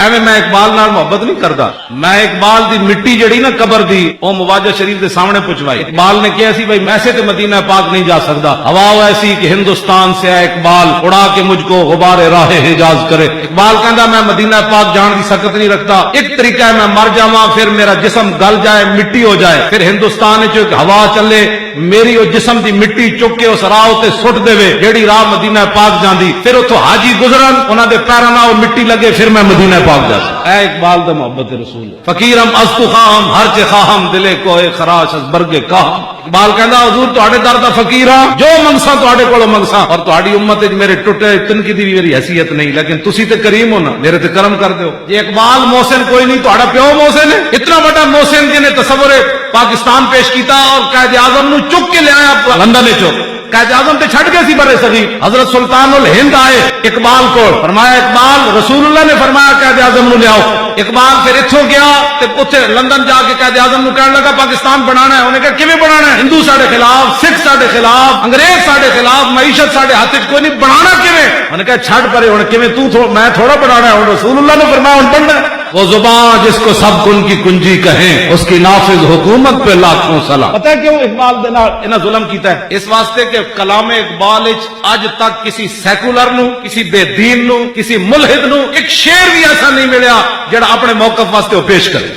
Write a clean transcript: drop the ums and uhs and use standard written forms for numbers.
ایویں میں اقبال نال محبت نہیں کردا، میں اقبال دی مٹی جڑی نا قبر دی او مواجہ شریف دے سامنے پہنچوائی۔ اقبال نے کیا سی بھائی میں سے تے مدینہ پاک نہیں جا سکتا، ہوا ایسی کہ ہندوستان سے ہے اقبال اڑا کے مجھ کو غبار راہ حجاز کرے۔ اقبال کہندا میں مدینہ پاک جان کی سکت نہیں رکھتا، ایک طریقہ ہے میں مر جاواں پھر میرا جسم گل جائے مٹی ہو جائے، پھر ہندوستان وچ ایک ہوا چلے میری او جسم دی مٹی چک کے اس راہ تے سٹ دے جیڑی راہ مدینہ پاک جاندی، پھر اتھوں حاجی گزرن انہاں دے پیراں نال او مٹی لگے پھر میں مدینہ پاک جا سکتا۔ اے اقبال دا محبت رسول فقیرم از تو خواہم ہر چے خواہم دلے کوئے خراش از برگے کاہم۔ اقبال کہندا حضور تہاڈے در دا فقیر ہاں، جو منگساں تہاڈے کولوں منگساں، اور تہاڈی امت وچ میرے ٹٹے تنکی دی بھی میری حیثیت نہیں، لیکن تسی تے کریم ہو نا، میرے تے کرم کر دیو۔ جے اقبال محسن کوئی نہیں، تہاڈا پیو محسن ہے، اتنا بڑا محسن جن نے تصور پاکستان پیش کیتا اور قائد اعظم نو چک کے لے آیا لندن وچوں۔ قائد اعظم تے چھڈ گئے سی برے صغیر، حضرت سلطان الہند آئے اقبال کو، فرمایا اقبال رسول اللہ نے فرمایا قائد اعظم نو لے آؤ۔ اقبال پھر اتھوں گیا تے اوتھے لندن جا کے قائد اعظم نو کہنے لگا پاکستان بنانا ہے۔ انہوں نے کہا کیویں بنانا ہے؟ ہندو ساڈے خلاف، سکھ ساڈے خلاف، انگریز ساڈے خلاف، معیشت ساڈے ہاتھ وچ کوئی نہیں، بنانا کیویں؟ انہوں نے کہا چھڈ پرے ہن کیویں میں تھوڑا بنانا ہے، ہن رسول اللہ نے فرمایا ہن بننا ہے۔ وہ زبان جس کو سب کن کی کنجی کہیں اس کی نافذ حکومت پہ لاکھوں سلام۔ پتہ ہے کیوں اقبال دے نال انہاں ظلم کیتا ہے؟ اس واسطے کہ کلام اقبال وچ اج تک کسی سیکولر نو، کسی بے دین نو، کسی ملحد نو ایک شعر بھی ایسا نہیں ملیا جڑا اپنے موقف واسطے وہ پیش کرے۔